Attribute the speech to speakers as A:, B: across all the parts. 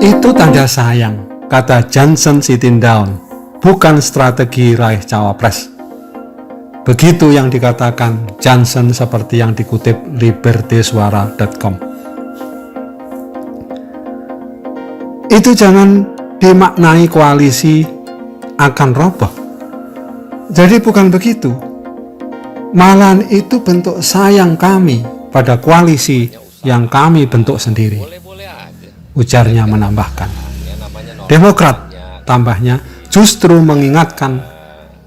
A: Itu tanda sayang, kata Johnson sitting down, bukan strategi raih cawapres. Begitu yang dikatakan Johnson seperti yang dikutip libertysuara.com. Itu jangan dimaknai koalisi akan roboh. Jadi bukan begitu. Malahan itu bentuk sayang kami pada koalisi yang kami bentuk sendiri. Ujarnya menambahkan. Demokrat, tambahnya, justru mengingatkan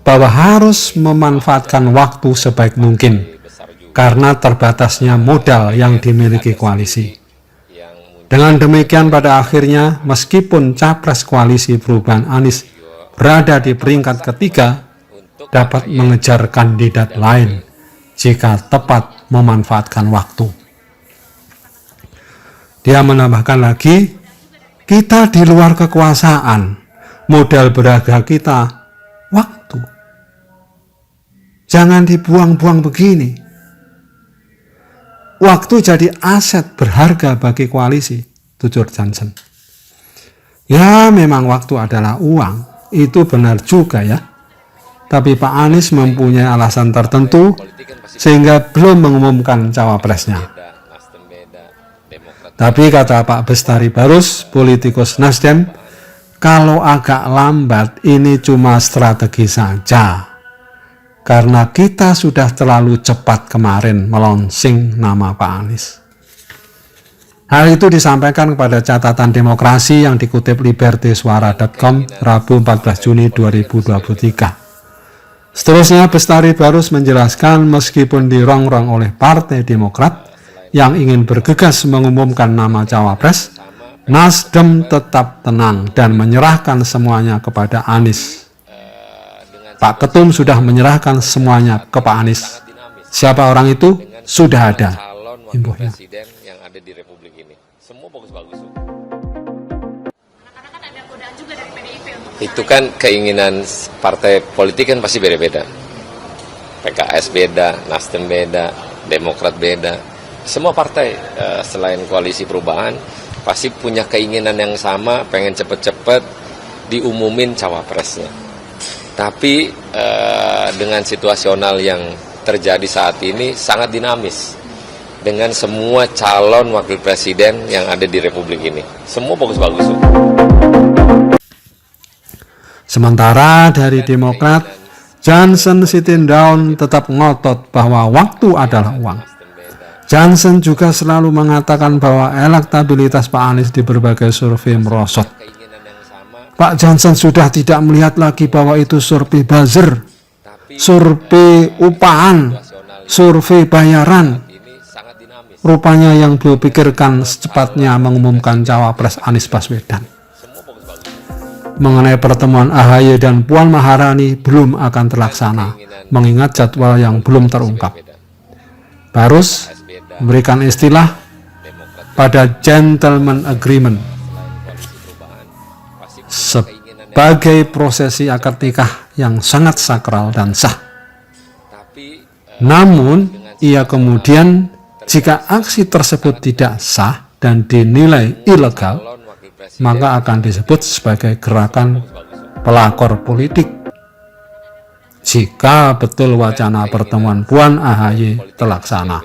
A: bahwa harus memanfaatkan waktu sebaik mungkin karena terbatasnya modal yang dimiliki koalisi. Dengan demikian pada akhirnya, meskipun capres koalisi perubahan Anies berada di peringkat ketiga, dapat mengejar kandidat lain jika tepat memanfaatkan waktu. Dia menambahkan lagi, kita di luar kekuasaan, modal berharga kita waktu. Jangan dibuang-buang begini. Waktu jadi aset berharga bagi koalisi, tutur Johnson. Ya, memang waktu adalah uang, itu benar juga ya. Tapi Pak Anies mempunyai alasan tertentu sehingga belum mengumumkan cawapresnya. Tapi kata Pak Bestari Barus, politikus Nasdem, kalau agak lambat ini cuma strategi saja. Karena kita sudah terlalu cepat kemarin melonsing nama Pak Anies. Hal itu disampaikan kepada catatan demokrasi yang dikutip libertysuara.com Rabu 14 Juni 2023. Seterusnya Bestari Barus menjelaskan meskipun dirongrong oleh Partai Demokrat yang ingin bergegas mengumumkan nama cawapres, Nasdem tetap tenang dan menyerahkan semuanya kepada Anies. Pak Ketum sudah menyerahkan semuanya ke Pak Anies. Siapa orang itu? Sudah ada. Imbuhnya.
B: Itu kan keinginan partai politik kan pasti beda-beda. PKS beda, Nasdem beda, Demokrat beda. Semua partai selain koalisi perubahan pasti punya keinginan yang sama, pengen cepet-cepet diumumin cawapresnya. Tapi dengan situasional yang terjadi saat ini sangat dinamis. Dengan semua calon wakil presiden yang ada di Republik ini. Semua bagus-bagus.
A: Sementara dari Demokrat, Johnson sitting down tetap ngotot bahwa waktu adalah uang. Johnson juga selalu mengatakan bahwa elektabilitas Pak Anies di berbagai survei merosot. Pak Johnson sudah tidak melihat lagi bahwa itu survei buzzer, survei upahan, survei bayaran. Rupanya yang beliau pikirkan secepatnya mengumumkan cawapres Anies Baswedan. Mengenai pertemuan AHY dan Puan Maharani belum akan terlaksana, mengingat jadwal yang belum terungkap. Barus memberikan istilah pada gentleman agreement sebagai prosesi akad nikah yang sangat sakral dan sah. Namun, ia kemudian jika aksi tersebut tidak sah dan dinilai ilegal, maka akan disebut sebagai gerakan pelakor politik. Jika betul wacana pertemuan Puan AHY terlaksana.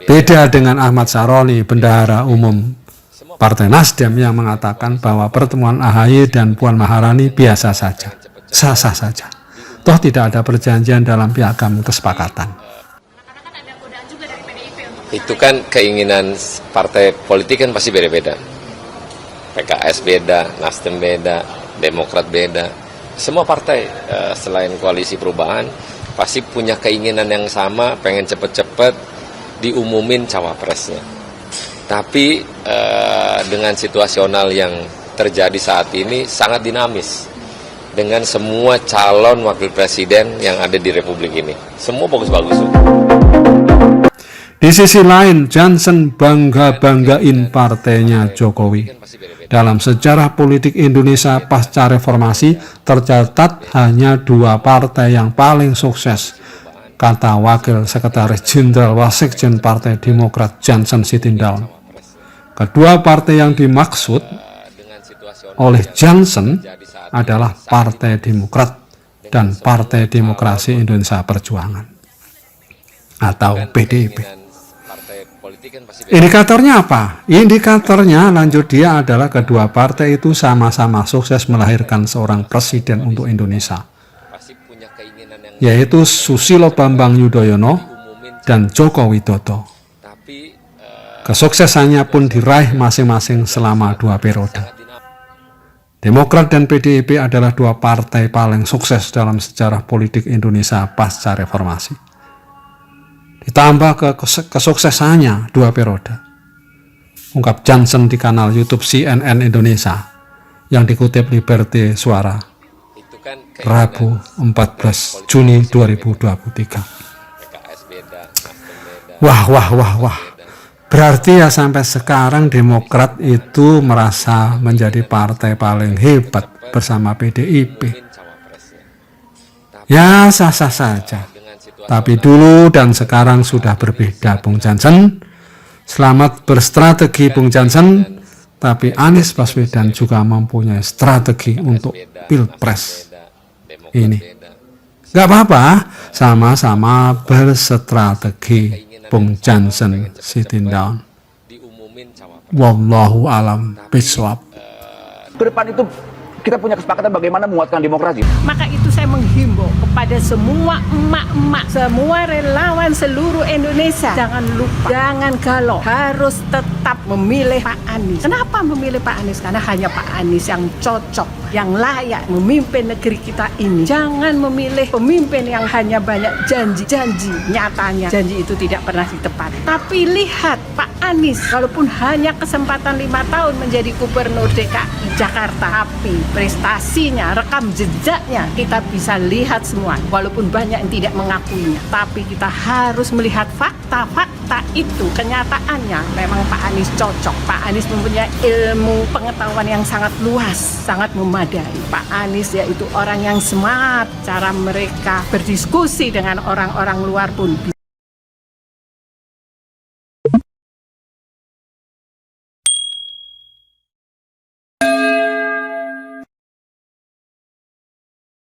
A: Beda dengan Ahmad Saroni, bendahara umum Partai Nasdem yang mengatakan bahwa pertemuan AHY dan Puan Maharani biasa saja, sah-sah saja. Toh tidak ada perjanjian dalam piagam kesepakatan.
B: Itu kan keinginan partai politik kan pasti beda-beda. PKS beda, Nasdem beda, Demokrat beda. Semua partai selain koalisi perubahan pasti punya keinginan yang sama, pengen cepet-cepet diumumin cawapresnya. Tapi dengan situasional yang terjadi saat ini sangat dinamis. Dengan semua calon wakil presiden yang ada di Republik ini. Semua bagus-bagus.
A: Di sisi lain, Johnson bangga-banggain partainya Jokowi. Dalam sejarah politik Indonesia pasca reformasi, tercatat hanya 2 partai yang paling sukses, kata Wakil Sekretaris Jenderal Wasekjen Partai Demokrat Johnson sitting down. Kedua partai yang dimaksud
B: dengan situasional
A: oleh
B: yang
A: Johnson
B: terjadi saat
A: adalah Partai Demokrat dan Partai Demokrasi Indonesia Perjuangan atau PDIP.
B: keinginan partai politik kan pasti beda.
A: Indikatornya apa? Indikatornya lanjut dia adalah kedua partai itu sama-sama sukses melahirkan seorang presiden untuk Indonesia,
B: Pasti punya keinginan yang
A: yaitu Susilo Bambang Yudhoyono
B: umumin,
A: dan Joko Widodo.
B: tapi
A: Kesuksesannya pun diraih masing-masing selama 2 periode.
B: sangat dinamis.
A: Demokrat dan PDIP adalah 2 partai paling sukses dalam sejarah politik Indonesia pasca reformasi. Ditambah kesuksesannya 2 periode. Ungkap Johnson di kanal YouTube CNN Indonesia yang dikutip Liberty Suara,
B: Itu kan
A: Rabu 14 Juni 2023.
B: PKS beda, Nasdem beda.
A: Wah. Berarti ya sampai sekarang Demokrat itu merasa menjadi partai paling hebat bersama PDIP.
B: Umumin cawapresnya.
A: Ya sah-sah saja.
B: Dengan situasi
A: Tapi dulu dan sekarang sudah berbeda, Bung Jansen. Selamat berstrategi, Bung Jansen. Tapi Anies Baswedan juga mempunyai strategi untuk Pilpres
B: Demokrat
A: ini.
B: beda.
A: Gak apa-apa, sama-sama berstrategi, Bung Jansen Sitindaun.
B: Diumumin cawapres.
A: Wallahu alam biswab.
C: Ke depan itu kita punya kesepakatan bagaimana menguatkan demokrasi.
D: Maka itu saya menghimbau kepada semua emak-emak, semua relawan seluruh Indonesia, jangan lupa, jangan galau, harus tetap memilih Pak Anies. Kenapa memilih Pak Anies? Karena hanya Pak Anies yang cocok, yang layak memimpin negeri kita ini. Jangan memilih pemimpin yang hanya banyak janji-janji, nyatanya janji itu tidak pernah ditepati. Tapi lihat Pak Anies, walaupun hanya kesempatan 5 tahun menjadi gubernur DKI Jakarta, tapi prestasinya, rekam jejaknya kita bisa lihat semua. Walaupun banyak yang tidak mengakuinya, tapi kita harus melihat fakta-fakta itu. Kenyataannya memang Pak Anies cocok. Pak Anies mempunyai ilmu pengetahuan yang sangat luas, sangat memadai. Pak Anies yaitu orang yang smart, cara mereka berdiskusi dengan orang-orang luar pun